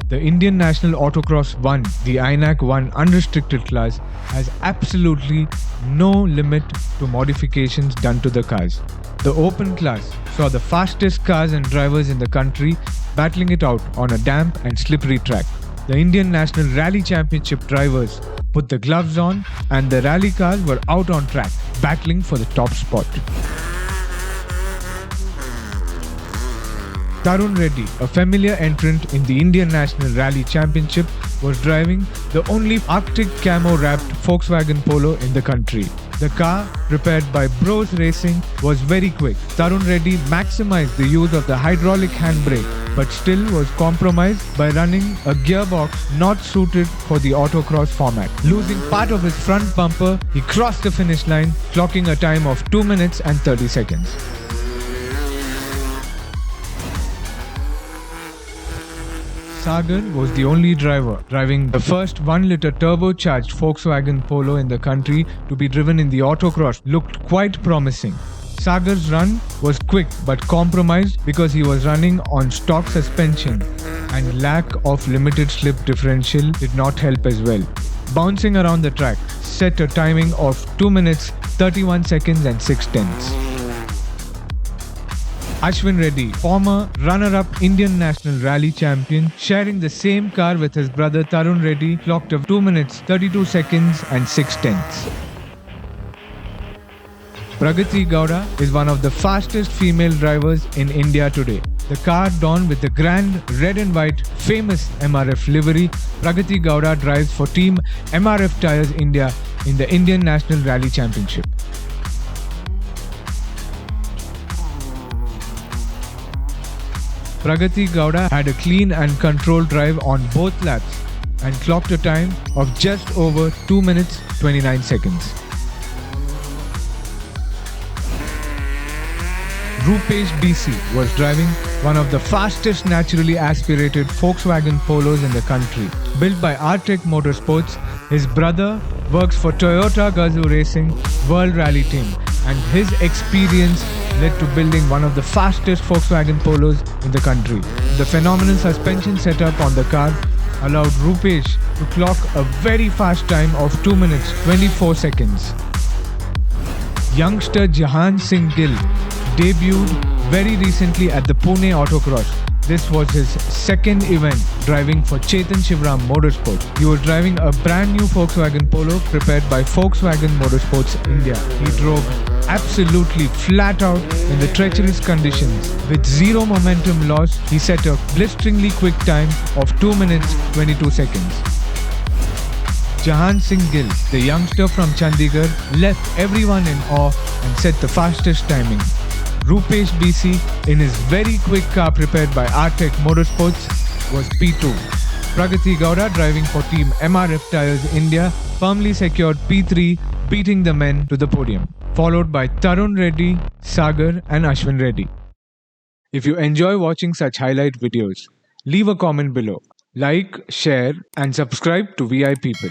The Indian National Autocross 1, the INAC 1 unrestricted class, has absolutely no limit to modifications done to the cars. The open class saw the fastest cars and drivers in the country battling it out on a damp and slippery track. The Indian National Rally Championship drivers put the gloves on and the rally cars were out on track, battling for the top spot. Tarun Reddy, a familiar entrant in the Indian National Rally Championship, was driving the only Arctic camo-wrapped Volkswagen Polo in the country. The car, prepared by Bros Racing, was very quick. Tarun Reddy maximized the use of the hydraulic handbrake, but still was compromised by running a gearbox not suited for the autocross format. Losing part of his front bumper, he crossed the finish line, clocking a time of 2 minutes and 30 seconds. Sagar was the only driver driving the first 1-liter turbocharged Volkswagen Polo in the country to be driven in the autocross. Looked quite promising. Sagar's run was quick but compromised because he was running on stock suspension and lack of limited slip differential did not help as well. Bouncing around the track set a timing of 2 minutes 31 seconds and 6 tenths. Ashwin Reddy, former runner-up Indian National Rally champion, sharing the same car with his brother Tarun Reddy, clocked of 2 minutes 32 seconds and 6 tenths. Pragati Gowda is one of the fastest female drivers in India today. The car donned with the grand red and white famous MRF livery, Pragati Gowda drives for Team MRF Tyres India in the Indian National Rally Championship. Pragati Gowda had a clean and controlled drive on both laps and clocked a time of just over 2 minutes 29 seconds. Rupesh BC was driving one of the fastest naturally aspirated Volkswagen Polos in the country. Built by Artec Motorsports, his brother works for Toyota Gazoo Racing World Rally Team, and his experience led to building one of the fastest Volkswagen Polos in the country. The phenomenal suspension setup on the car allowed Rupesh to clock a very fast time of 2 minutes 24 seconds. Youngster Jahan Singh Gill debuted very recently at the Pune Autocross. This was his second event driving for Chetan Shivram Motorsport. He was driving a brand new Volkswagen Polo prepared by Volkswagen Motorsports India. He drove absolutely flat out in the treacherous conditions. With zero momentum loss, he set a blisteringly quick time of 2 minutes 22 seconds. Jahan Singh Gill, the youngster from Chandigarh, left everyone in awe and set the fastest timing. Rupesh BC, in his very quick car prepared by Artec Motorsports, was P2. Pragati Gowda, driving for Team MRF Tyres India, firmly secured P3, beating the men to the podium, followed by Tarun Reddy, Sagar and Ashwin Reddy. If you enjoy watching such highlight videos, leave a comment below. Like, share and subscribe to VI People.